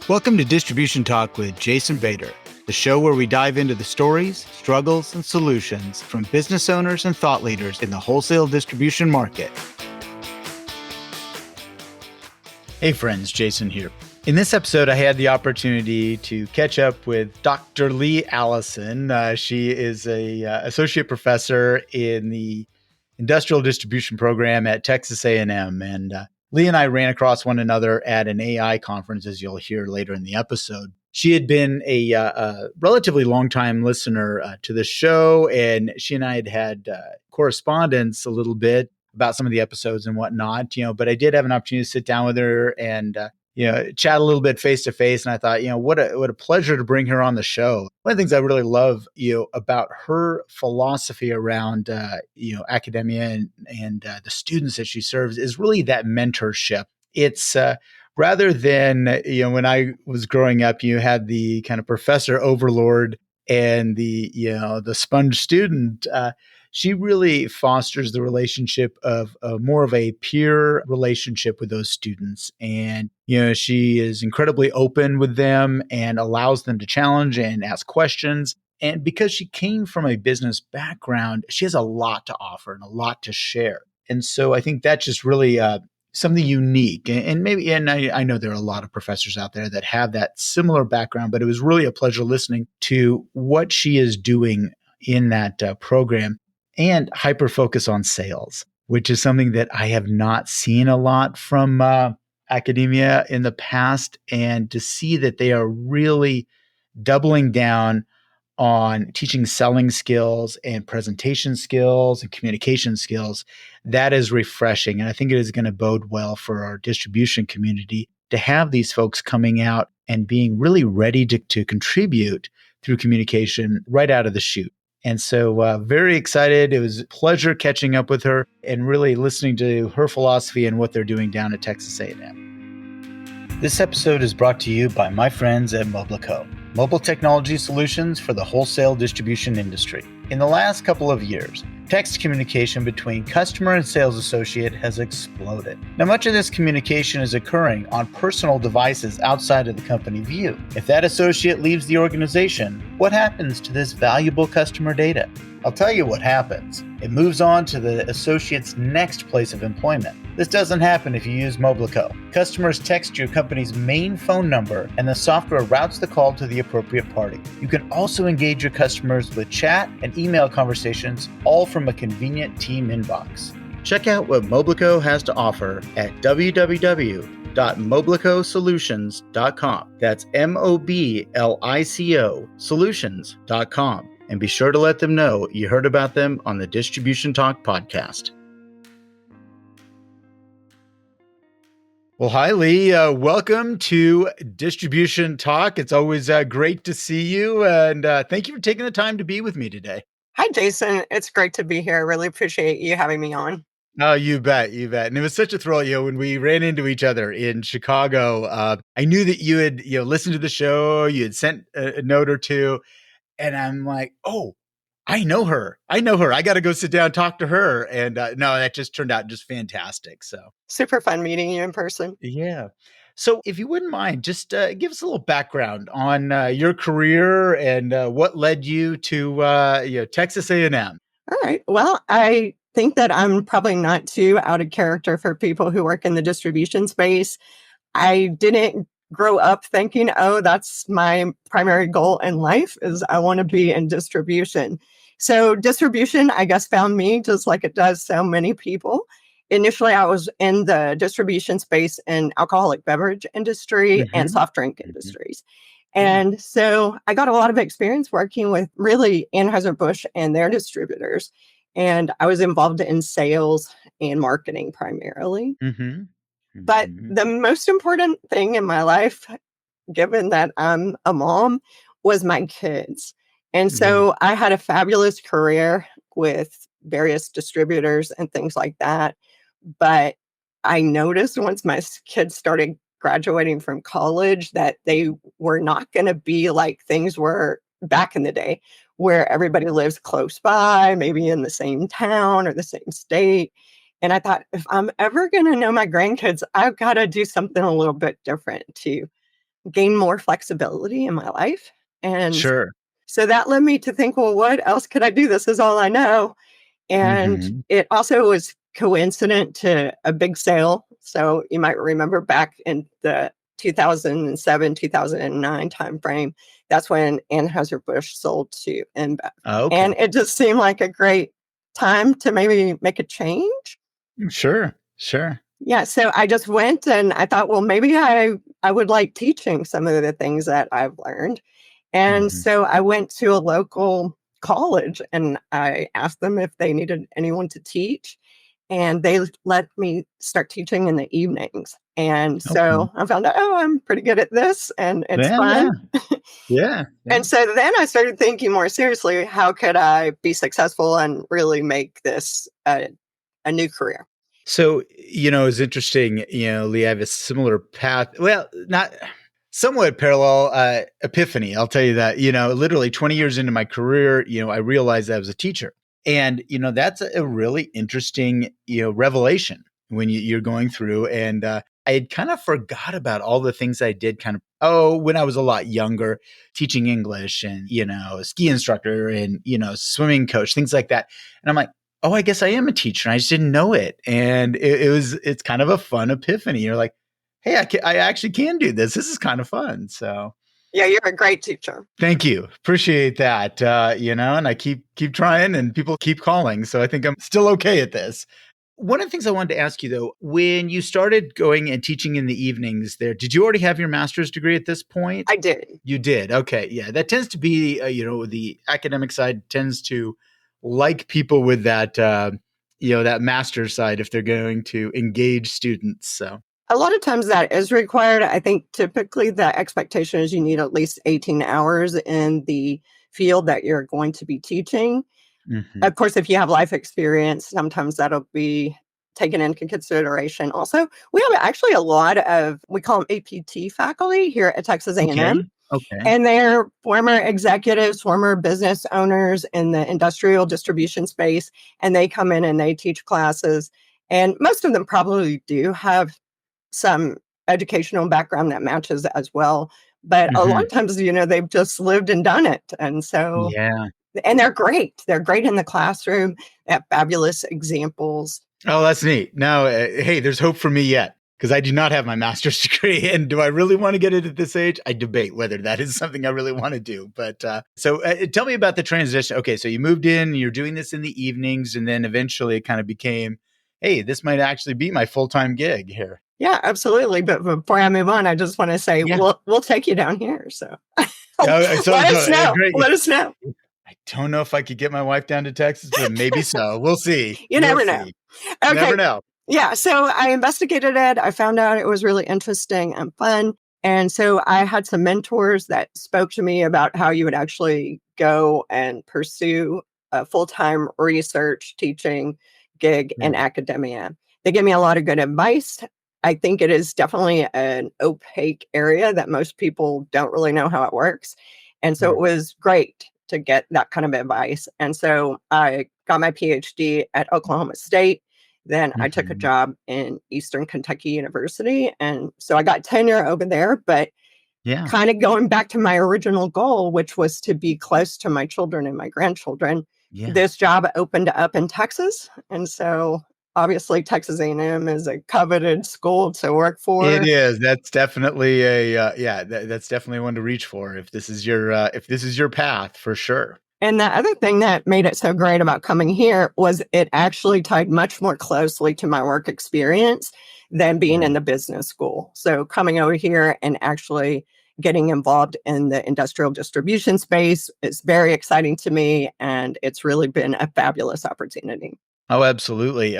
Welcome to Distribution Talk with Jason Vader, the show where we dive into the stories, struggles, and solutions from business owners and thought leaders in the wholesale distribution market. Hey friends, Jason here. In this episode, I had the opportunity to catch up with Dr. Lee Allison. She is a associate professor in the industrial distribution program at Texas A&amp. And Lee and I ran across one another at an AI conference, as you'll hear later in the episode. She had been a relatively long-time listener to the show, and she and I had correspondence a little bit about some of the episodes and whatnot, but I did have an opportunity to sit down with her and chat a little bit face to face. And I thought, what a pleasure to bring her on the show. One of the things I really love, about her philosophy around, academia and the students that she serves is really that mentorship. It's rather than, when I was growing up, you had the kind of professor overlord and the sponge student. She really fosters the relationship of more of a peer relationship with those students. And, she is incredibly open with them and allows them to challenge and ask questions. And because she came from a business background, she has a lot to offer and a lot to share. And so I think that's just really something unique. And I know there are a lot of professors out there that have that similar background, but it was really a pleasure listening to what she is doing in that program. And hyper focus on sales, which is something that I have not seen a lot from academia in the past. And to see that they are really doubling down on teaching selling skills and presentation skills and communication skills, that is refreshing. And I think it is going to bode well for our distribution community to have these folks coming out and being really ready to contribute through communication right out of the chute. And so very excited. It was a pleasure catching up with her and really listening to her philosophy and what they're doing down at Texas A&amp. This episode is brought to you by my friends at Moblico, mobile technology solutions for the wholesale distribution industry. In the last couple of years, text communication between customer and sales associate has exploded. Now, much of this communication is occurring on personal devices outside of the company view. If that associate leaves the organization, what happens to this valuable customer data? I'll tell you what happens. It moves on to the associate's next place of employment. This doesn't happen if you use Moblico. Customers text your company's main phone number and the software routes the call to the appropriate party. You can also engage your customers with chat and email conversations, all from a convenient team inbox. Check out what Moblico has to offer at www.moblicosolutions.com. That's MOBLICO solutions.com. And be sure to let them know you heard about them on the Distribution Talk podcast. Well, hi, Lee. Welcome to Distribution Talk. It's always great to see you. And thank you for taking the time to be with me today. Hi, Jason. It's great to be here. I really appreciate you having me on. Oh, you bet. You bet. And it was such a thrill, when we ran into each other in Chicago. I knew that you had, listened to the show. You had sent a note or two. And I'm like, oh, I know her. I got to go sit down and talk to her. And no, that just turned out just fantastic. So super fun meeting you in person. Yeah. So if you wouldn't mind, just give us a little background on your career and what led you to Texas A&amp. All right. Well, I think that I'm probably not too out of character for people who work in the distribution space. I didn't grow up thinking, oh, that's my primary goal in life is I want to be in distribution. So distribution, I guess, found me just like it does so many people. Initially, I was in the distribution space in alcoholic beverage industry and soft drink industries. And so I got a lot of experience working with really Anheuser-Busch and their distributors. And I was involved in sales and marketing primarily. But the most important thing in my life, given that I'm a mom, was my kids. And so I had a fabulous career with various distributors and things like that. But I noticed once my kids started graduating from college that they were not going to be like things were back in the day, where everybody lives close by, maybe in the same town or the same state. And I thought, if I'm ever going to know my grandkids, I've got to do something a little bit different to gain more flexibility in my life. And Sure. so that led me to think, well, what else could I do? This is all I know. And Hmm. it also was coincident to a big sale. So you might remember back in the 2007, 2009 timeframe, that's when Anheuser-Busch sold to InBev. And Okay. it just seemed like a great time to maybe make a change. Sure. Sure. Yeah, so I just went and I thought, well, maybe I would like teaching some of the things that I've learned. And Hmm. so I went to a local college and I asked them if they needed anyone to teach. And they let me start teaching in the evenings. And Okay. so I found out, oh, I'm pretty good at this and it's Yeah. fun. Yeah. Yeah. Yeah. And so then I started thinking more seriously, how could I be successful and really make this a new career? So, it's interesting, Lee, I have a similar path. Well, not somewhat parallel epiphany. I'll tell you that, literally 20 years into my career, I realized I was a teacher. And, that's a really interesting, revelation when you're going through. And I had kind of forgot about all the things I did when I was a lot younger, teaching English and, ski instructor and, swimming coach, things like that. And I'm like, oh, I guess I am a teacher. And I just didn't know it. And it's kind of a fun epiphany. You're like, hey, I actually can do this. This is kind of fun. So Yeah, you're a great teacher. thank you. Appreciate that. And I keep trying and people keep calling. So I think I'm still okay at this. One of the things I wanted to ask you though, when you started going and teaching in the evenings there, did you already have your master's degree at this point? I did. You did. Okay. Yeah. That tends to be, the academic side tends to like people with that, that master's side if they're going to engage students. So, A lot of times that is required. I think typically the expectation is you need at least 18 hours in the field that you're going to be teaching. mhm. Of course, if you have life experience, sometimes that'll be taken into consideration. Also, we have actually a lot of, we call them APT faculty here at Texas A&M. Okay. Okay. And they're former executives, former business owners in the industrial distribution space. And they come in and they teach classes. And most of them probably do have some educational background that matches as well. But a lot Mhm. of times, they've just lived and done it. And so, Yeah. and they're great. They're great in the classroom. They have fabulous examples. Oh, that's neat. Now, hey, there's hope for me yet because I do not have my master's degree. And do I really want to get it at this age? I debate whether that is something I really want to do. But tell me about the transition. Okay, so you moved in, you're doing this in the evenings, and then eventually it kind of became, hey, this might actually be my full time gig here. Yeah, absolutely. But before I move on, I just want to say Yeah. we'll take you down here. So So let us know. great. Let us know. I don't know if I could get my wife down to Texas, but maybe so. We'll see. You We'll never know. see. Never Okay. know. Yeah. So I investigated it. I found out it was really interesting and fun. And so I had some mentors that spoke to me about how you would actually go and pursue a full time research teaching gig Yeah. in academia. They gave me a lot of good advice. I think it is definitely an opaque area that most people don't really know how it works. And so it Mhm. was great to get that kind of advice. And so I got my PhD at Oklahoma State. Then I took a Mhm. job in Eastern Kentucky University. And so I got tenure over there, but Yeah. kind of going back to my original goal, which was to be close to my children and my grandchildren, Yeah. this job opened up in Texas. And so obviously Texas A&M is a coveted school to work It for. is. That's definitely that's definitely one to reach for if this is your path for sure. And the other thing that made it so great about coming here was it actually tied much more closely to my work experience than being in Right. the business school. So coming over here and actually getting involved in the industrial distribution space is very exciting to me. And it's really been a fabulous opportunity. Oh, absolutely.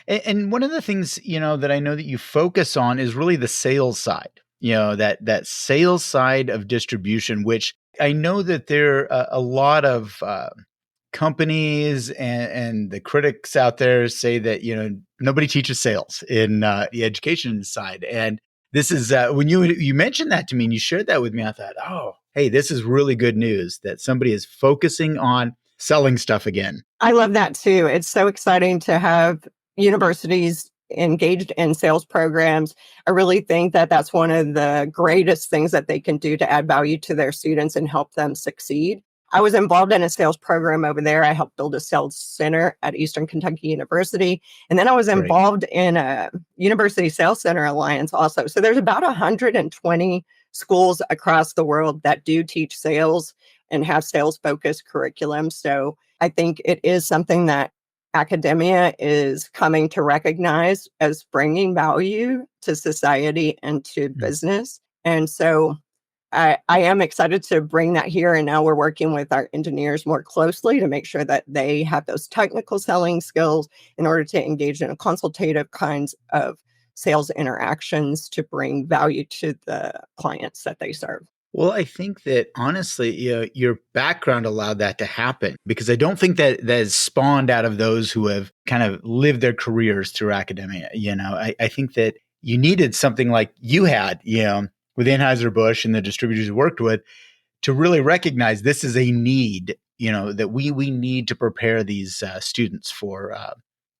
And one of the things, that I know that you focus on is really the sales side. That sales side of distribution, which I know that there are a lot of companies and the critics out there say that nobody teaches sales in the education side. And this is when you mentioned that to me and you shared that with me, I thought, oh, hey, this is really good news that somebody is focusing on selling stuff again. I love that too. It's so exciting to have universities engaged in sales programs. I really think that that's one of the greatest things that they can do to add value to their students and help them succeed. I was involved in a sales program over there. I helped build a sales center at Eastern Kentucky University. And then I was Great. involved in a University Sales Center Alliance also. So there's about 120 schools across the world that do teach sales and have sales focused curriculum. So I think it is something that academia is coming to recognize as bringing value to society and to business. And so I am excited to bring that here. And now we're working with our engineers more closely to make sure that they have those technical selling skills in order to engage in a consultative kinds of sales interactions to bring value to the clients that they serve. Well, I think that honestly, your background allowed that to happen because I don't think that is spawned out of those who have kind of lived their careers through academia. I think that you needed something like you had, with Anheuser-Busch and the distributors you worked with to really recognize this is a need, that we need to prepare these students for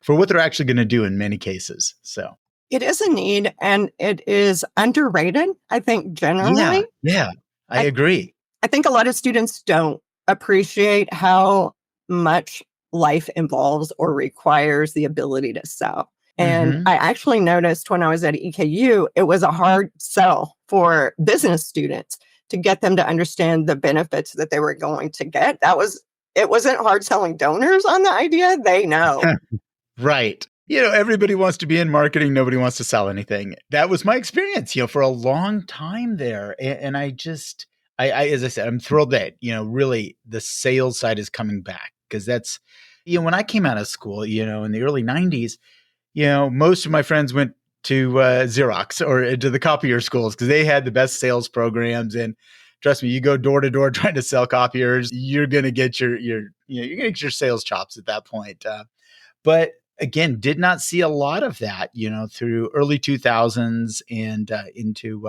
what they're actually going to do in many cases. So it is a need and it is underrated, I think, generally. Yeah, I agree. I think a lot of students don't appreciate how much life involves or requires the ability to sell. And I actually noticed when I was at EKU, it was a hard sell for business students to get them to understand the benefits that they were going to get. It wasn't hard selling donors on the idea. They know. Right. Everybody wants to be in marketing. Nobody wants to sell anything. That was my experience, for a long time there. And I just, as I said, I'm thrilled that, really the sales side is coming back because that's, when I came out of school, in the early 90s, most of my friends went to Xerox or to the copier schools because they had the best sales programs. And trust me, you go door to door trying to sell copiers, you're going to get you're going to get your sales chops at that point. But again, did not see a lot of that, through early 2000s and into,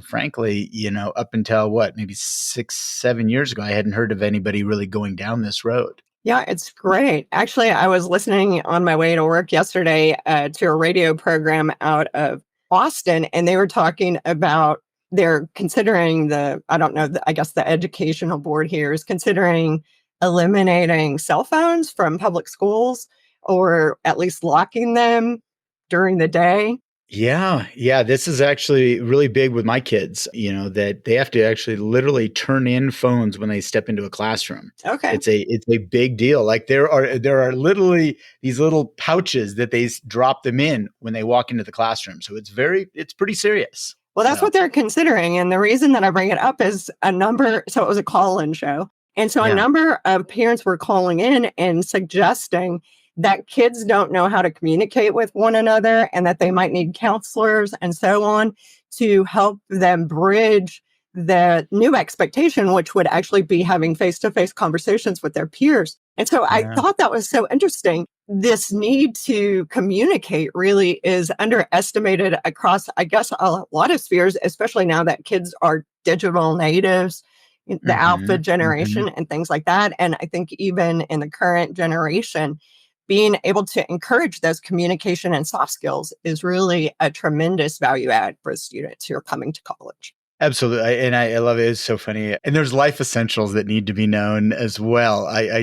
frankly, up until maybe 6-7 years ago, I hadn't heard of anybody really going down this road. Yeah, it's great. Actually, I was listening on my way to work yesterday to a radio program out of Boston, and they were talking about they're considering I guess the educational board here is considering eliminating cell phones from public schools or at least locking them during the day. Yeah. This is actually really big with my kids, that they have to actually literally turn in phones when they step into a classroom. Okay. It's a big deal. Like there are literally these little pouches that they drop them in when they walk into the classroom. So it's pretty serious. Well, that's what they're considering. And the reason that I bring it up is so it was a call-in show. And so a number of parents were calling in and suggesting that kids don't know how to communicate with one another and that they might need counselors and so on to help them bridge the new expectation, which would actually be having face-to-face conversations with their peers. And so I thought that was so interesting. This need to communicate really is underestimated across, I guess, a lot of spheres, especially now that kids are digital natives, the alpha generation and things like that. And I think even in the current generation, being able to encourage those communication and soft skills is really a tremendous value add for students who are coming to college. Absolutely. And I love it. It's so funny. And there's life essentials that need to be known as well. A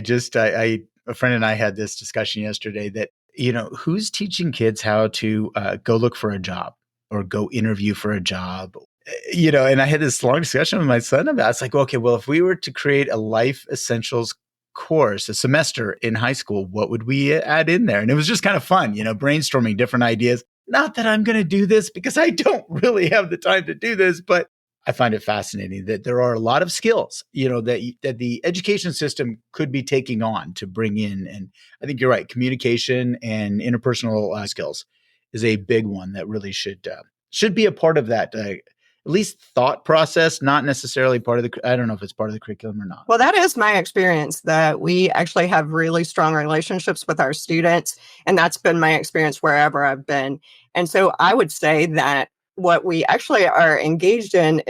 friend and I had this discussion yesterday that, who's teaching kids how to go look for a job or go interview for a job? And I had this long discussion with my son about it's like, okay, well, if we were to create a life essentials course, a semester in high school, what would we add in there? And it was just kind of fun, brainstorming different ideas. Not that I'm going to do this because I don't really have the time to do this, but I find it fascinating that there are a lot of skills, that the education system could be taking on to bring in. And I think you're right. Communication and interpersonal skills is a big one that really should be a part of that at least thought process, not necessarily part of I don't know if it's part of the curriculum or not. Well, that is my experience that we actually have really strong relationships with our students. And that's been my experience wherever I've been. And so I would say that what we actually are engaged in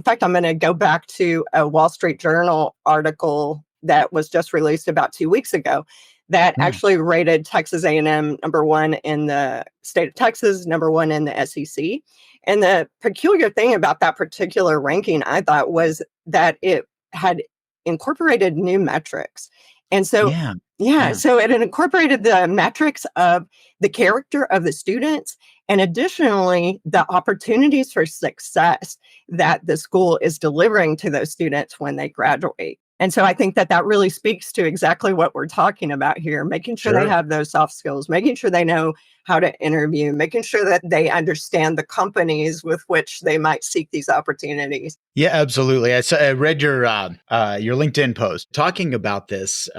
fact, I'm going to go back to a Wall Street Journal article that was just released about 2 weeks ago that Yeah. actually rated Texas A&M number one in the state of Texas, number one in the SEC. And the peculiar thing about that particular ranking, I thought, was that it had incorporated new metrics. And so, Yeah. yeah, Yeah. so it had incorporated the metrics of the character of the students and additionally the opportunities for success that the school is delivering to those students when they graduate. And so I think that that really speaks to exactly what we're talking about here, making sure they Sure. have those soft skills, making sure they know how to interview, making sure that they understand the companies with which they might seek these opportunities. Yeah, absolutely. I read your LinkedIn post talking about this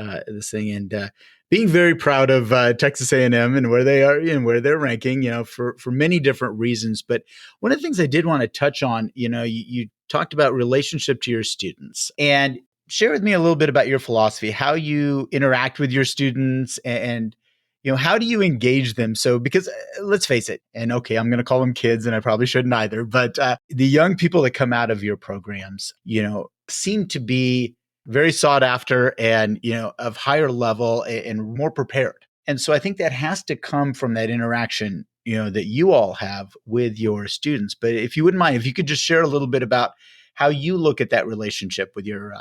thing, and being very proud of Texas A&M and where they are and where they're ranking. For many different reasons. But one of the things I did want to touch on, you talked about relationship to your students, and share with me a little bit about your philosophy, how you interact with your students, and how do you engage them? So, because let's face it, and okay, I'm going to call them kids, and I probably shouldn't either, but the young people that come out of your programs, seem to be very sought after and, of higher level and more prepared. And so I think that has to come from that interaction, that you all have with your students. But if you wouldn't mind, if you could just share a little bit about how you look at that relationship with your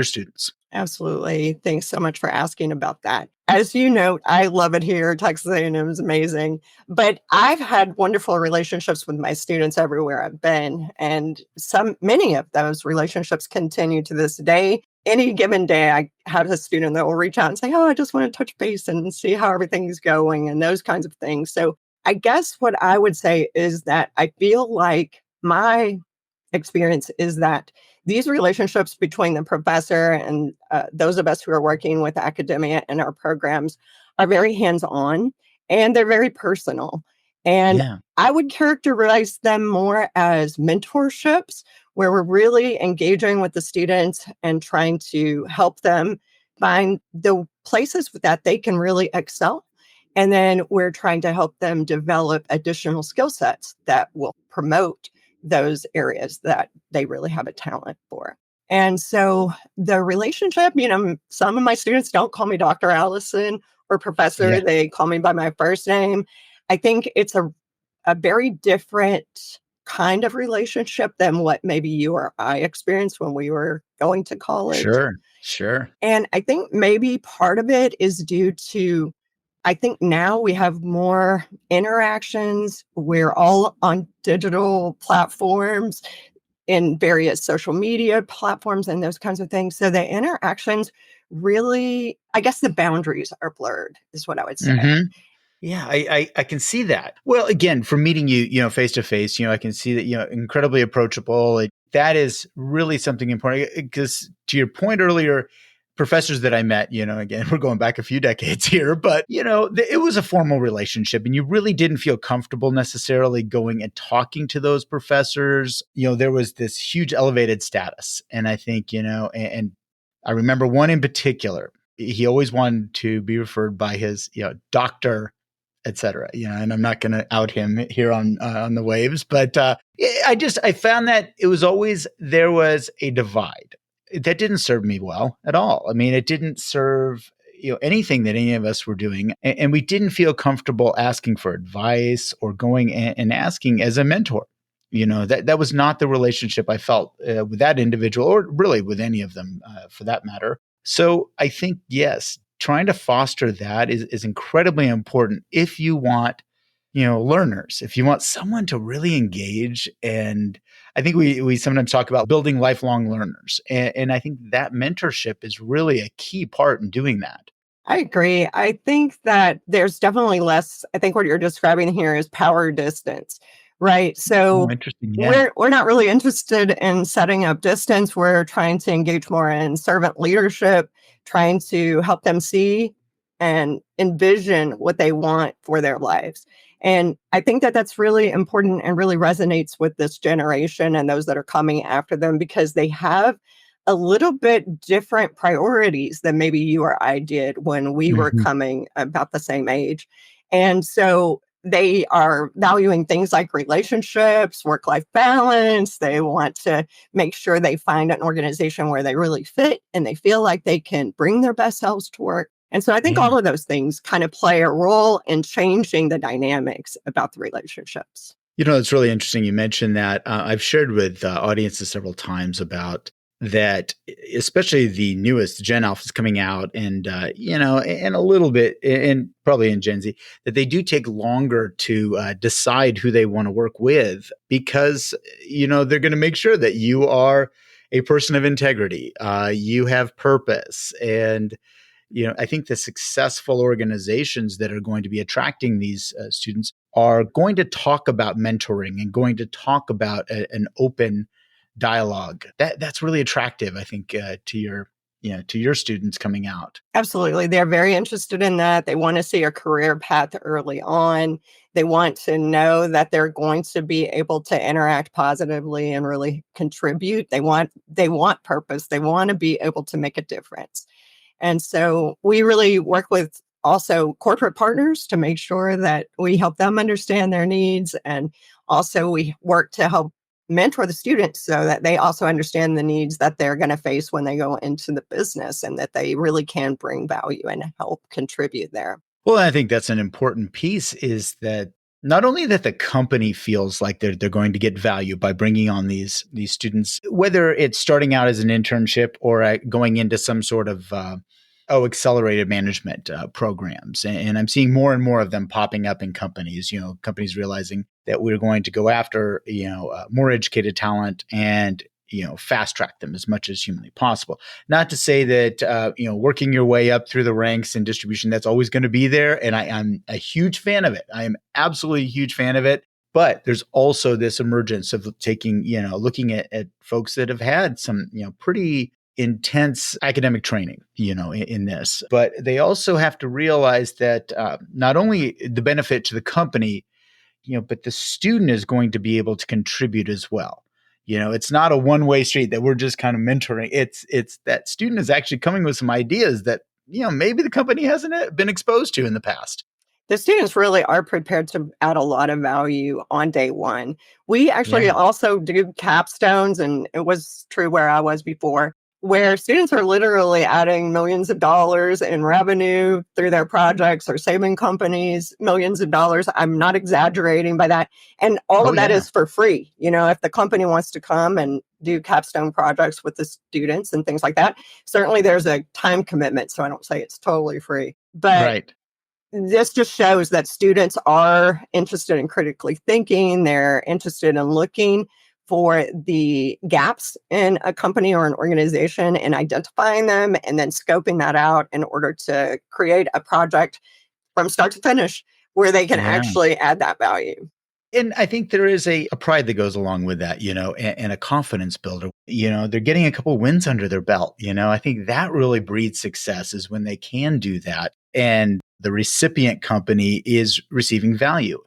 students. Absolutely. Thanks so much for asking about that. As you note, I love it here. Texas A&M is amazing, but I've had wonderful relationships with my students everywhere I've been, and many of those relationships continue to this day. Any given day, I have a student that will reach out and say, "Oh, I just want to touch base and see how everything's going," and those kinds of things. So, I guess what I would say is that I feel like my experience is that these relationships between the professor and those of us who are working with academia and our programs are very hands-on and they're very personal. And Yeah, I would characterize them more as mentorships, where we're really engaging with the students and trying to help them find the places that they can really excel. And then we're trying to help them develop additional skill sets that will promote those areas that they really have a talent for. And so the relationship, some of my students don't call me Dr. Allison or yeah, professor, they call me by my first name. I think it's a very different kind of relationship than what maybe you or I experienced when we were going to college. sure, sure. And I think maybe part of it is due to I think now we have more interactions. We're all on digital platforms in various social media platforms and those kinds of things. So the interactions really, I guess the boundaries are blurred, is what I would say. Hmm. Yeah, I can see that. Well, again, from meeting you, face to face, I can see that, incredibly approachable. That is really something important because to your point earlier, professors that I met, again, we're going back a few decades here, but, it was a formal relationship and you really didn't feel comfortable necessarily going and talking to those professors. There was this huge elevated status. And I think, and I remember one in particular, he always wanted to be referred by his, doctor, etc. And I'm not going to out him here on the waves, but I found that it was always there was a divide that didn't serve me well at all. I mean, it didn't serve anything that any of us were doing, and we didn't feel comfortable asking for advice or going and asking as a mentor. That was not the relationship I felt with that individual, or really with any of them for that matter. So I think yes, trying to foster that is incredibly important if you want learners, if you want someone to really engage. And I think we sometimes talk about building lifelong learners, and I think that mentorship is really a key part in doing that. I agree. I think that there's definitely less. I think what you're describing here is power distance, right? Oh, So interesting. Yeah. we're not really interested in setting up distance. We're trying to engage more in servant leadership, trying to help them see and envision what they want for their lives. And I think that that's really important and really resonates with this generation and those that are coming after them because they have a little bit different priorities than maybe you or I did when we were Mhm. coming about the same age. And so they are valuing things like relationships, work life balance. They want to make sure they find an organization where they really fit and they feel like they can bring their best selves to work. And so I think Yeah. all of those things kind of play a role in changing the dynamics about the relationships. It's really interesting you mentioned that. I've shared with audiences several times about that, especially the newest Gen Alpha is coming out, and and a little bit, and probably in Gen Z, that they do take longer to decide who they want to work with because they're going to make sure that you are a person of integrity, you have purpose, and I think the successful organizations that are going to be attracting these students are going to talk about mentoring and going to talk about an open dialogue. That's really attractive, I think, to your students coming out. Absolutely. They're very interested in that. They want to see a career path early on. They want to know that they're going to be able to interact positively and really contribute. They want purpose. They want to be able to make a difference. And so we really work with also corporate partners to make sure that we help them understand their needs. And also we work to help mentor the students so that they also understand the needs that they're going to face when they go into the business and that they really can bring value and help contribute there. Well, I think that's an important piece is that not only that the company feels like they're going to get value by bringing on these students, whether it's starting out as an internship or going into some sort of accelerated management programs, and I'm seeing more and more of them popping up in companies. Companies realizing that we're going to go after more educated talent and fast track them as much as humanly possible. Not to say that working your way up through the ranks in distribution, that's always going to be there, and I'm a huge fan of it. I am absolutely a huge fan of it. But there's also this emergence of taking, looking at folks that have had some, pretty intense academic training, in this. But they also have to realize that not only the benefit to the company, but the student is going to be able to contribute as well. It's not a one-way street that we're just kind of mentoring. It's that student is actually coming with some ideas that, maybe the company hasn't been exposed to in the past. The students really are prepared to add a lot of value on day one. We actually Yeah. also do capstones, and it was true where I was before, where students are literally adding millions of dollars in revenue through their projects or saving companies millions of dollars. I'm not exaggerating by that. And all Oh, of that yeah. is for free. If the company wants to come and do capstone projects with the students and things like that, certainly there's a time commitment. So I don't say it's totally free. But Right. this just shows that students are interested in critically thinking. They're interested in looking for the gaps in a company or an organization and identifying them and then scoping that out in order to create a project from start to finish where they can Yeah. actually add that value. And I think there is a pride that goes along with that, and a confidence builder. They're getting a couple wins under their belt. I think that really breeds success is when they can do that. And the recipient company is receiving value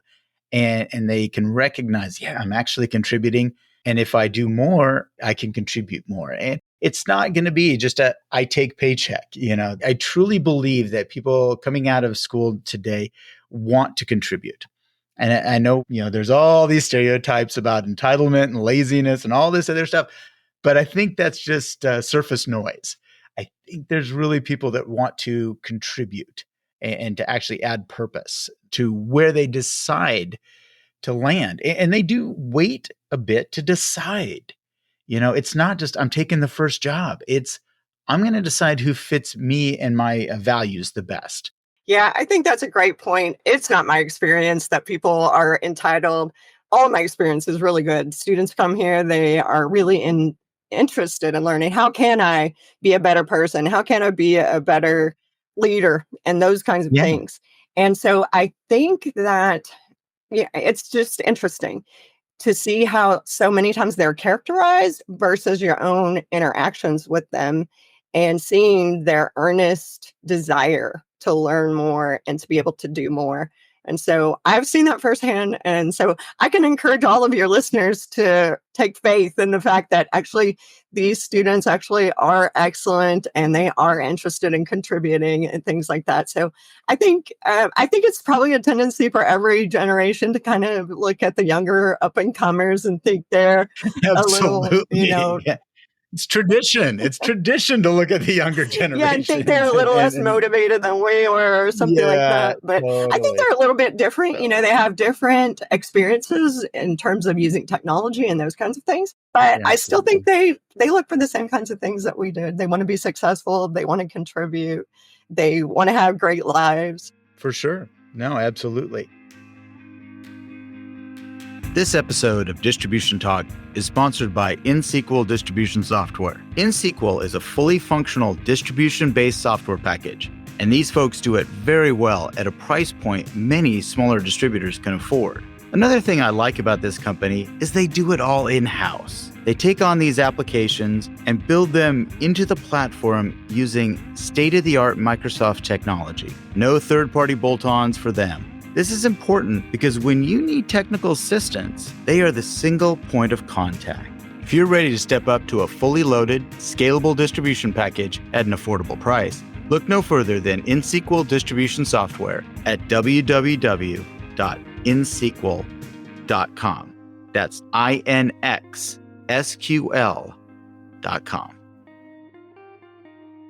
and they can recognize, yeah, I'm actually contributing. And if I do more, I can contribute more. And it's not going to be just I take paycheck. I truly believe that people coming out of school today want to contribute. And I know, there's all these stereotypes about entitlement and laziness and all this other stuff, but I think that's just surface noise. I think there's really people that want to contribute and to actually add purpose to where they decide to land. And they do wait a bit to decide. It's not just I'm taking the first job. It's I'm going to decide who fits me and my values the best. Yeah, I think that's a great point. It's not my experience that people are entitled. All of my experience is really good. Students come here, they are really interested in learning how can I be a better person? How can I be a better leader? And those kinds of Yeah. things. And so I think that, yeah, it's just interesting to see how so many times they're characterized versus your own interactions with them and seeing their earnest desire to learn more and to be able to do more. And so I've seen that firsthand. And so I can encourage all of your listeners to take faith in the fact that actually these students actually are excellent and they are interested in contributing and things like that. So I think it's probably a tendency for every generation to kind of look at the younger up and comers and think they're a little, Absolutely. Yeah. It's tradition. It's tradition to look at the younger Yeah, I think they're generations a little less and motivated than we were or something like yeah, that. But I think totally. they're a little bit different. You know, Totally. they have different experiences in terms of using technology and those kinds of things. But Yeah, I still think absolutely. they look for the same kinds of things that we did. They want to be successful. They want to contribute. They want to have great lives. For sure. No, absolutely. This episode of Distribution Talk is sponsored by InSQL Distribution Software. InSQL is a fully functional distribution-based software package, and these folks do it very well at a price point many smaller distributors can afford. Another thing I like about this company is they do it all in-house. They take on these applications and build them into the platform using state-of-the-art Microsoft technology. No third-party bolt-ons for them. This is important because when you need technical assistance, they are the single point of contact. If you're ready to step up to a fully loaded, scalable distribution package at an affordable price, look no further than InSQL Distribution Software at www.insql.com. That's INXSQL.com.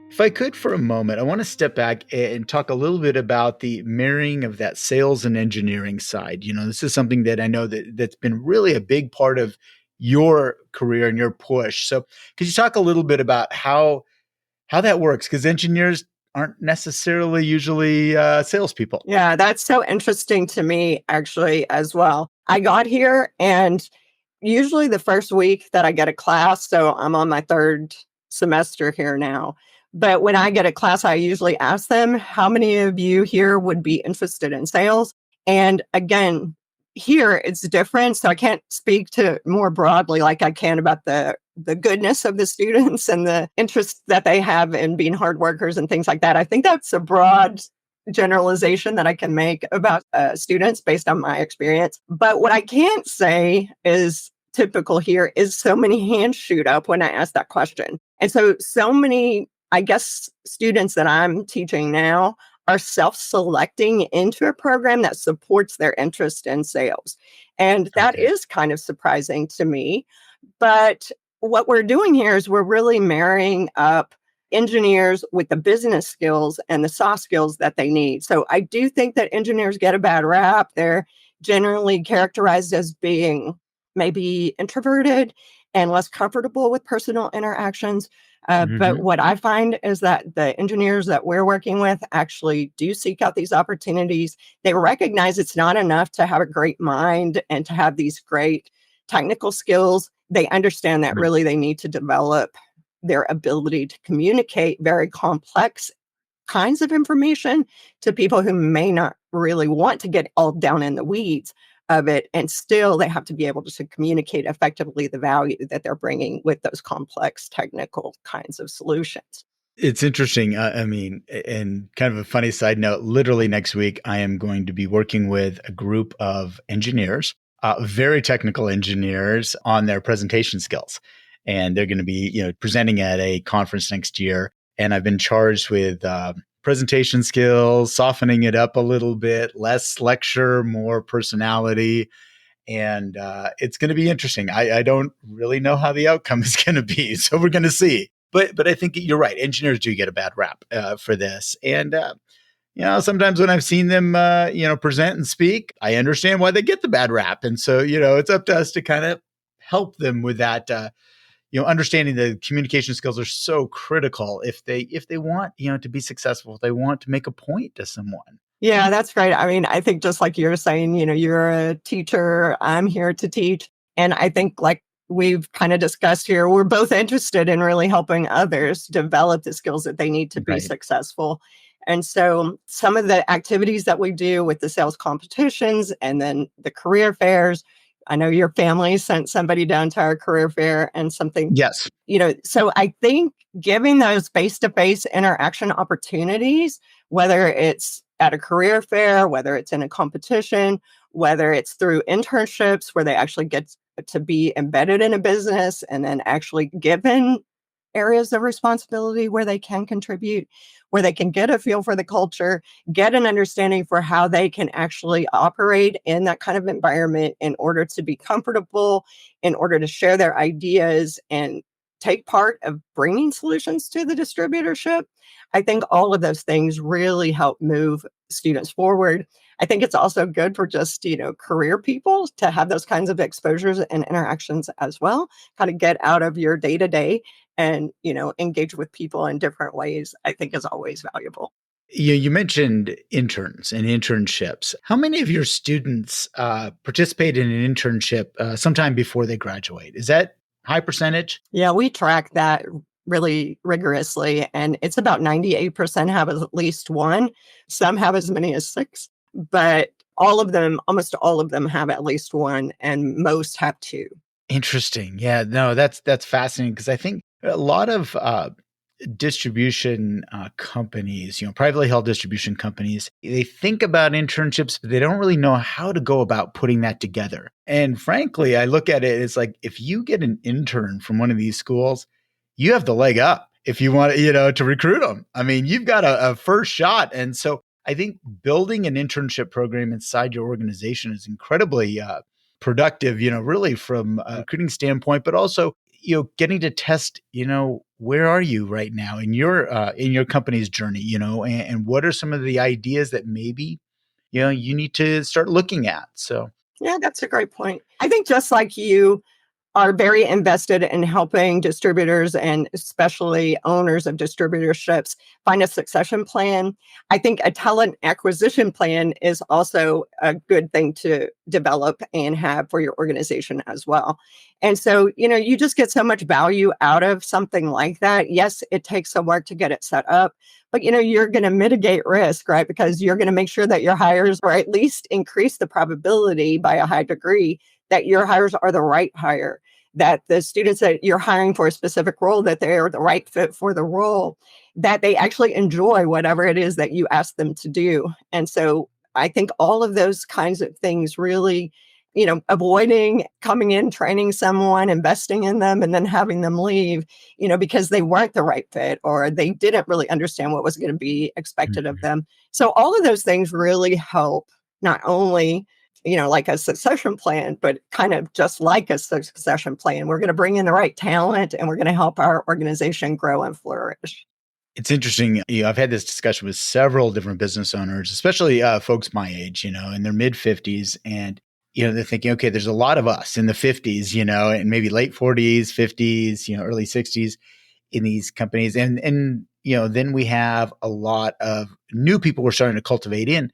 If I could for a moment, I want to step back and talk a little bit about the marrying of that sales and engineering side. You know, this is something that I know that's been really a big part of your career and your push. So could you talk a little bit about how that works? Because engineers aren't necessarily usually salespeople. Yeah, that's so interesting to me, actually, as well. I got here, and usually the first week that I get a class, so I'm on my third semester here now. But when I get a class, I usually ask them, how many of you here would be interested in sales? And again, here it's different. So I can't speak to more broadly like I can about the goodness of the students and the interest that they have in being hard workers and things like that. I think that's a broad generalization that I can make about students based on my experience. But what I can't say is typical here is so many hands shoot up when I ask that question. And so many, I guess, students that I'm teaching now are self-selecting into a program that supports their interest in sales. And that Okay. is kind of surprising to me. But what we're doing here is we're really marrying up engineers with the business skills and the soft skills that they need. So I do think that engineers get a bad rap. They're generally characterized as being maybe introverted and less comfortable with personal interactions. But Mm-hmm. what I find is that the engineers that we're working with actually do seek out these opportunities. They recognize it's not enough to have a great mind and to have these great technical skills. They understand that Right. really they need to develop their ability to communicate very complex kinds of information to people who may not really want to get all down in the weeds of it. And still, they have to be able to communicate effectively the value that they're bringing with those complex technical kinds of solutions. It's interesting. I mean, and kind of a funny side note, literally next week, I am going to be working with a group of engineers, very technical engineers on their presentation skills. And they're going to be, presenting at a conference next year. And I've been charged with presentation skills, softening it up a little bit, less lecture, more personality. And it's going to be interesting. I don't really know how the outcome is going to be, so we're going to see. But I think you're right. Engineers do get a bad rap for this, and sometimes when I've seen them, present and speak, I understand why they get the bad rap, and so it's up to us to kind of help them with that. Understanding the communication skills are so critical if they want to be successful, if they want to make a point to someone. Yeah, that's great. I mean, I think just like you're saying, you're a teacher, I'm here to teach. And I think, like we've kind of discussed here, we're both interested in really helping others develop the skills that they need to be Right. successful. And so some of the activities that we do with the sales competitions and then the career fairs, I know your family sent somebody down to our career fair and something, Yes. so I think giving those face-to-face interaction opportunities, whether it's at a career fair, whether it's in a competition, whether it's through internships where they actually get to be embedded in a business and then actually given areas of responsibility where they can contribute, where they can get a feel for the culture, get an understanding for how they can actually operate in that kind of environment in order to be comfortable, in order to share their ideas and take part of bringing solutions to the distributorship. I think all of those things really help move students forward. I think it's also good for just, career people to have those kinds of exposures and interactions as well, kind of get out of your day to day and, engage with people in different ways, I think is always valuable. You mentioned interns and internships. How many of your students participate in an internship sometime before they graduate? Is that high percentage? Yeah, we track that really rigorously, and it's about 98% have at least one. Some have as many as six, but all of them, almost all of them have at least one, and most have two. Interesting. Yeah, no, that's fascinating because I think a lot of distribution companies, privately held distribution companies, they think about internships, but they don't really know how to go about putting that together. And frankly, I look at it as like if you get an intern from one of these schools, you have the leg up if you want, to recruit them. I mean, you've got a first shot. And so I think building an internship program inside your organization is incredibly productive, really from a recruiting standpoint, but also getting to test, where are you right now in your company's journey, and what are some of the ideas that maybe, you need to start looking at. So Yeah, that's a great point. I think just like you are very invested in helping distributors and especially owners of distributorships find a succession plan. I think a talent acquisition plan is also a good thing to develop and have for your organization as well. And so, you just get so much value out of something like that. Yes, it takes some work to get it set up, but you're going to mitigate risk, right? Because you're going to make sure that your hires, or at least increase the probability by a high degree that your hires are the right hire, that the students that you're hiring for a specific role, that they're the right fit for the role, that they actually enjoy whatever it is that you ask them to do. And so I think all of those kinds of things really, avoiding coming in, training someone, investing in them, and then having them leave, because they weren't the right fit or they didn't really understand what was going to be expected of mhm. them. So all of those things really help not only like a succession plan, but kind of just like a succession plan. We're going to bring in the right talent and we're going to help our organization grow and flourish. It's interesting. I've had this discussion with several different business owners, especially folks my age, in their mid 50s. And, they're thinking, okay, there's a lot of us in the 50s, and maybe late 40s, 50s, early 60s in these companies. And, then we have a lot of new people we're starting to cultivate in,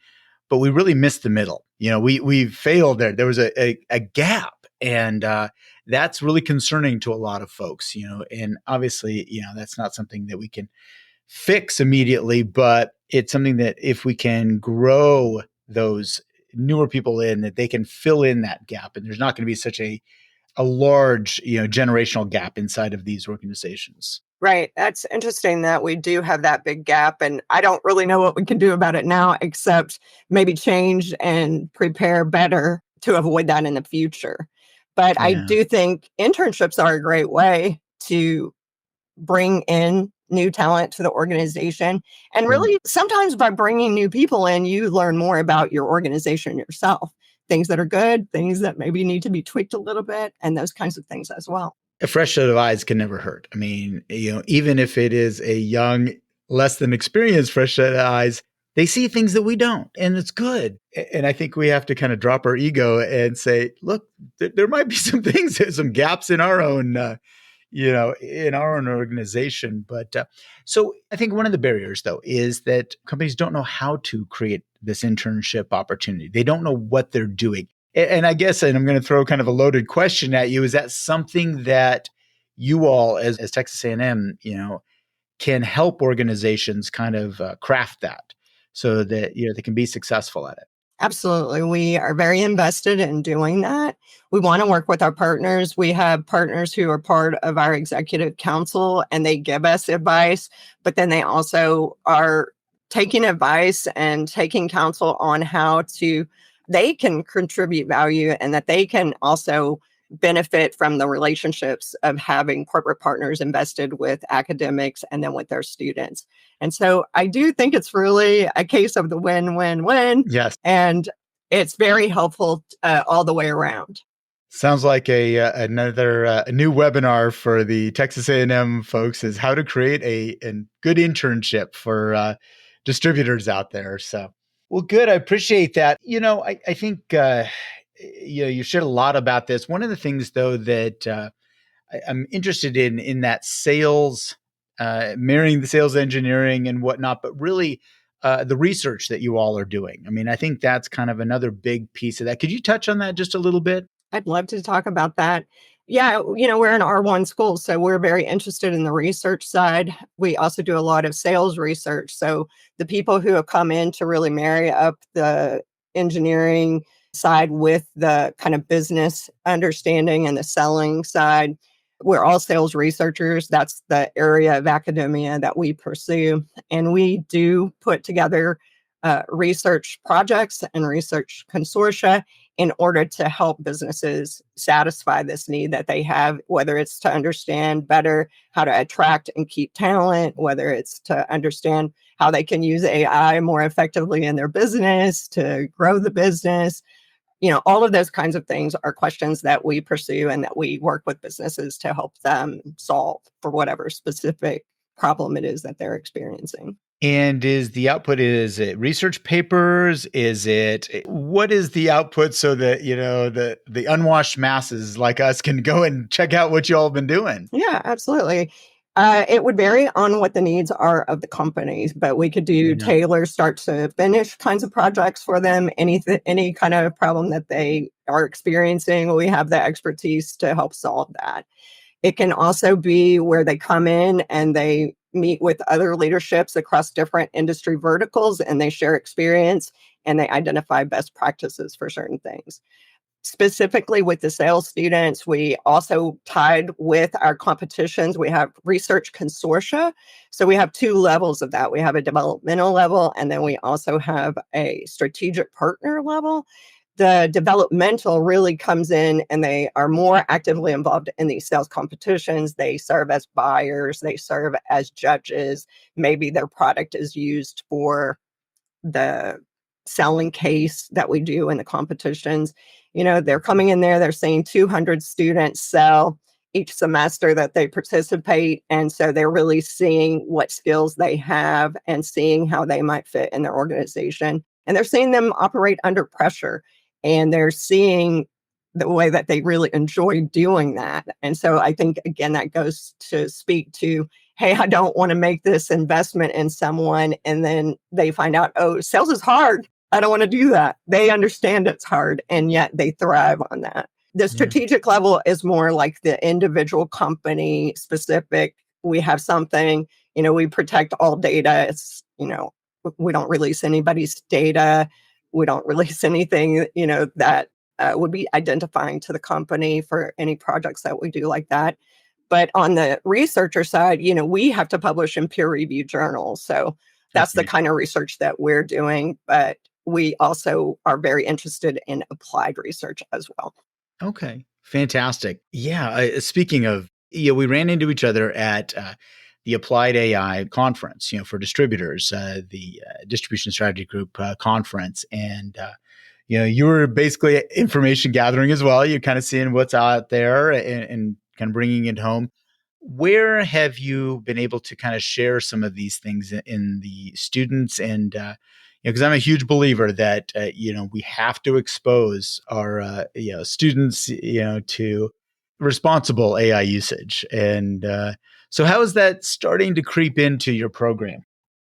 but we really missed the middle. We failed there. There was a gap. And that's really concerning to a lot of folks, and obviously, that's not something that we can fix immediately, but it's something that if we can grow those newer people in, that they can fill in that gap, and there's not going to be such a large generational gap inside of these organizations. Right. That's interesting that we do have that big gap. And I don't really know what we can do about it now, except maybe change and prepare better to avoid that in the future. But I Yeah. do think internships are a great way to bring in new talent to the organization. And Mm. really, sometimes by bringing new people in, you learn more about your organization yourself, things that are good, things that maybe need to be tweaked a little bit, and those kinds of things as well. A fresh set of eyes can never hurt. I mean, even if it is a young, less than experienced fresh set of eyes, they see things that we don't, and it's good. And I think we have to kind of drop our ego and say, look, there might be some things, some gaps in our own in our own organization. But so I think one of the barriers, though, is that companies don't know how to create this internship opportunity. They don't know what they're doing. And I guess, and I'm going to throw kind of a loaded question at you, is that something that you all, as Texas A&M, can help organizations kind of craft that so that, they can be successful at it? Absolutely. We are very invested in doing that. We want to work with our partners. We have partners who are part of our executive council and they give us advice, but then they also are taking advice and taking counsel on how they can contribute value and that they can also benefit from the relationships of having corporate partners invested with academics and then with their students. And so I do think it's really a case of the win, win, win. Yes. And it's very helpful all the way around. Sounds like another a new webinar for the Texas A&M folks is how to create a good internship for distributors out there. So, well, good. I appreciate that. I think you shared a lot about this. One of the things, though, that I'm interested in that sales, marrying the sales engineering and whatnot, but really the research that you all are doing. I mean, I think that's kind of another big piece of that. Could you touch on that just a little bit? I'd love to talk about that. Yeah, we're an R1 school, so we're very interested in the research side. We also do a lot of sales research. So the people who have come in to really marry up the engineering side with the kind of business understanding and the selling side, we're all sales researchers. That's the area of academia that we pursue. And we do put together research projects and research consortia in order to help businesses satisfy this need that they have, whether it's to understand better how to attract and keep talent, whether it's to understand how they can use AI more effectively in their business to grow the business. All of those kinds of things are questions that we pursue and that we work with businesses to help them solve for whatever specific problem it is that they're experiencing. And is it research papers? What is the output so that, the unwashed masses like us can go and check out what you all have been doing? Yeah, absolutely. It would vary on what the needs are of the companies, but we could do Yeah. tailored start to finish kinds of projects for them. Any kind of problem that they are experiencing, we have the expertise to help solve that. It can also be where they come in and they meet with other leaderships across different industry verticals and they share experience and they identify best practices for certain things. Specifically with the sales students, we also tied with our competitions. We have research consortia. So we have two levels of that. We have a developmental level, and then we also have a strategic partner level. The developmental really comes in and they are more actively involved in these sales competitions. They serve as buyers, they serve as judges. Maybe their product is used for the selling case that we do in the competitions. They're coming in there, they're seeing 200 students sell each semester that they participate. And so they're really seeing what skills they have and seeing how they might fit in their organization. And they're seeing them operate under pressure. And they're seeing the way that they really enjoy doing that. And so I think, again, that goes to speak to, hey, I don't want to make this investment in someone. And then they find out, oh, sales is hard. I don't want to do that. They understand it's hard, and yet they thrive on that. The Yeah. strategic level is more like the individual company specific. We have something, we protect all data. We don't release anybody's data. We don't release anything, that would be identifying to the company for any projects that we do like that. But on the researcher side, we have to publish in peer-reviewed journals. So that's the Okay. kind of research that we're doing. But we also are very interested in applied research as well. Okay. Fantastic. Yeah. Speaking of, we ran into each other at the Applied AI conference, for distributors, the Distribution Strategy Group conference. And, you were basically information gathering as well. You're kind of seeing what's out there and kind of bringing it home. Where have you been able to kind of share some of these things in the students? And because I'm a huge believer that we have to expose our students to responsible AI usage. And so how is that starting to creep into your program?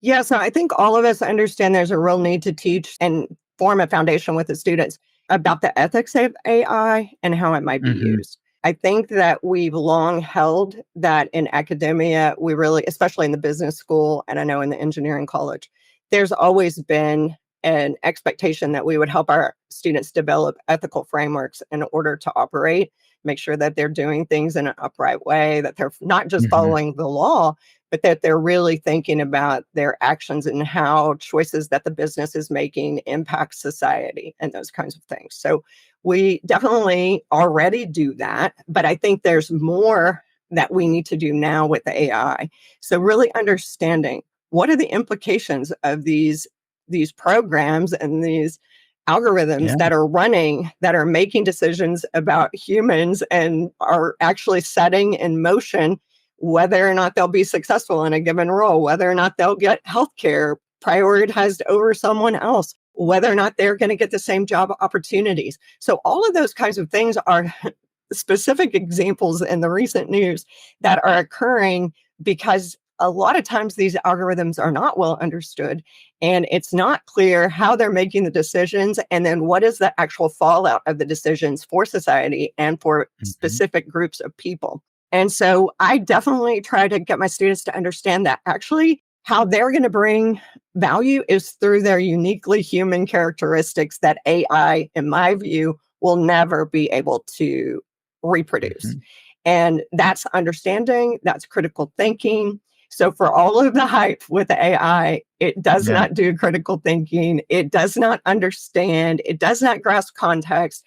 Yeah, so I think all of us understand there's a real need to teach and form a foundation with the students about the ethics of AI and how it might be Hmm. used. I think that we've long held that in academia, we really, especially in the business school, and I know in the engineering college, there's always been an expectation that we would help our students develop ethical frameworks in order to operate, make sure that they're doing things in an upright way, that they're not just Hmm. following the law, but that they're really thinking about their actions and how choices that the business is making impact society and those kinds of things. So we definitely already do that, but I think there's more that we need to do now with the AI. So really understanding what are the implications of these programs and these algorithms Yeah. that are running, that are making decisions about humans and are actually setting in motion whether or not they'll be successful in a given role, whether or not they'll get healthcare prioritized over someone else, whether or not they're going to get the same job opportunities. So all of those kinds of things are specific examples in the recent news that are occurring because a lot of times these algorithms are not well understood and it's not clear how they're making the decisions and then what is the actual fallout of the decisions for society and for Mhm. specific groups of people. And so I definitely try to get my students to understand that actually how they're going to bring value is through their uniquely human characteristics that AI, in my view, will never be able to reproduce. Mhm. And that's understanding, that's critical thinking. So, for all of the hype with the AI, it does Yeah. not do critical thinking. It does not understand. It does not grasp context.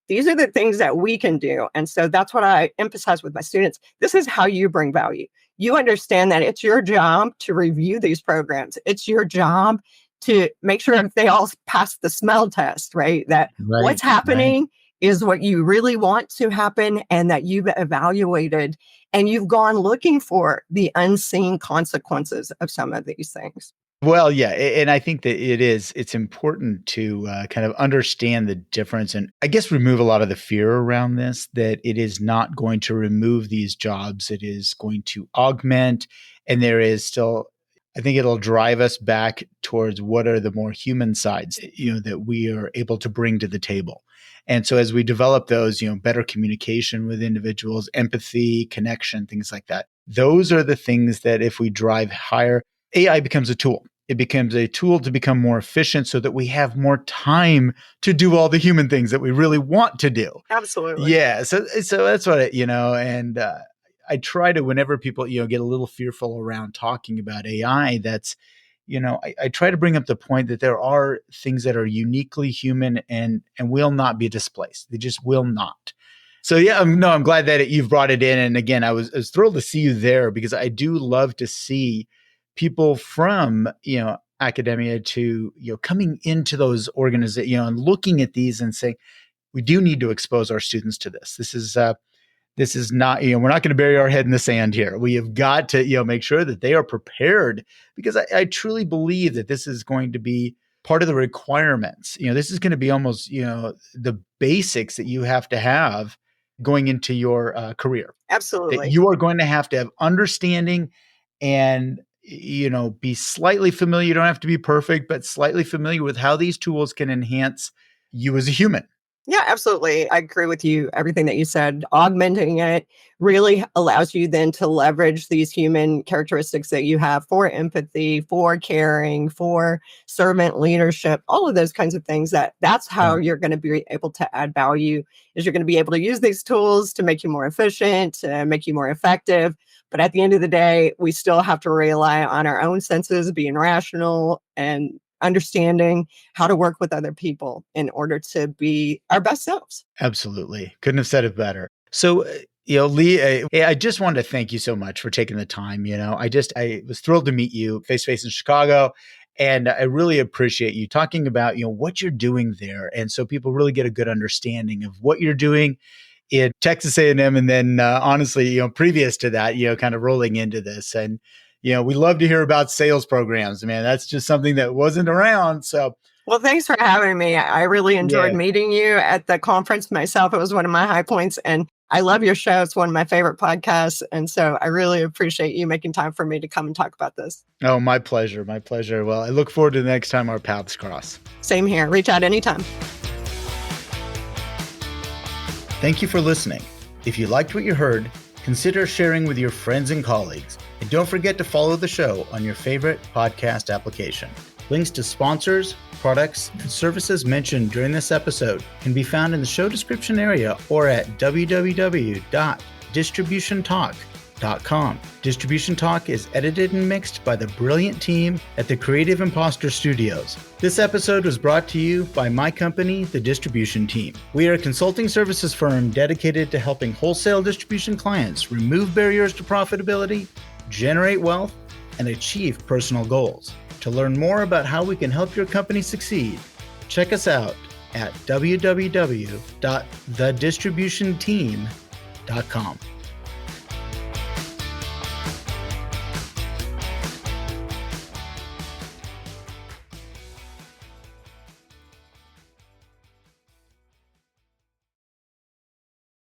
These are the things that we can do. And so that's what I emphasize with my students. This is how you bring value. You understand that it's your job to review these programs. It's your job to make sure if they all pass the smell test, right? That what's Right. Right. happening is what you really want to happen and that you've evaluated and you've gone looking for the unseen consequences of some of these things. Well, yeah, and I think that it's important to kind of understand the difference and I guess remove a lot of the fear around this, that it is not going to remove these jobs. It is going to augment, and there is still, I think it'll drive us back towards what are the more human sides, that we are able to bring to the table. And so as we develop those, better communication with individuals, empathy, connection, things like that, those are the things that if we drive higher, AI becomes a tool. It becomes a tool to become more efficient so that we have more time to do all the human things that we really want to do. Absolutely. Yeah. So that's what and I try to, whenever people, get a little fearful around talking about AI, I try to bring up the point that there are things that are uniquely human and will not be displaced. They just will not. So yeah, no, I'm glad that you've brought it in. And again, I was thrilled to see you there because I do love to see people from academia to coming into those organizations, and looking at these and saying we do need to expose our students to this. This is not, we're not going to bury our head in the sand here. We have got to, make sure that they are prepared because I truly believe that this is going to be part of the requirements. This is going to be almost, the basics that you have to have going into your career, that Absolutely. you are going to have understanding and, be slightly familiar. You don't have to be perfect, but slightly familiar with how these tools can enhance you as a human. Yeah, absolutely. I agree with you. Everything that you said, augmenting it really allows you then to leverage these human characteristics that you have for empathy, for caring, for servant leadership, all of those kinds of things. That's how Yeah, you're going to be able to add value is you're going to be able to use these tools to make you more efficient, to make you more effective. But at the end of the day, we still have to rely on our own senses, being rational and understanding how to work with other people in order to be our best selves. absolutely. Couldn't have said it better. So, Lee, hey, I just wanted to thank you so much for taking the time. I was thrilled to meet you face to face in Chicago. And I really appreciate you talking about, what you're doing there. And so people really get a good understanding of what you're doing in Texas A&M. And then honestly, previous to that, kind of rolling into this. And, we love to hear about sales programs, man. That's just something that wasn't around. So Well, thanks for having me. I really enjoyed yeah. meeting you at the conference myself. It was one of my high points, and I love your show. It's one of my favorite podcasts. And so I really appreciate you making time for me to come and talk about this. Oh, my pleasure. My pleasure. Well, I look forward to the next time our paths cross. Same here. Reach out anytime. Thank you for listening. If you liked what you heard, consider sharing with your friends and colleagues. And don't forget to follow the show on your favorite podcast application. Links to sponsors, products, and services mentioned during this episode can be found in the show description area or at www.distributiontalk.com. Distribution Talk is edited and mixed by the brilliant team at the Creative Impostor Studios. This episode was brought to you by my company, the Distribution Team. We are a consulting services firm dedicated to helping wholesale distribution clients remove barriers to profitability, generate wealth, and achieve personal goals. To learn more about how we can help your company succeed, check us out at www.thedistributionteam.com.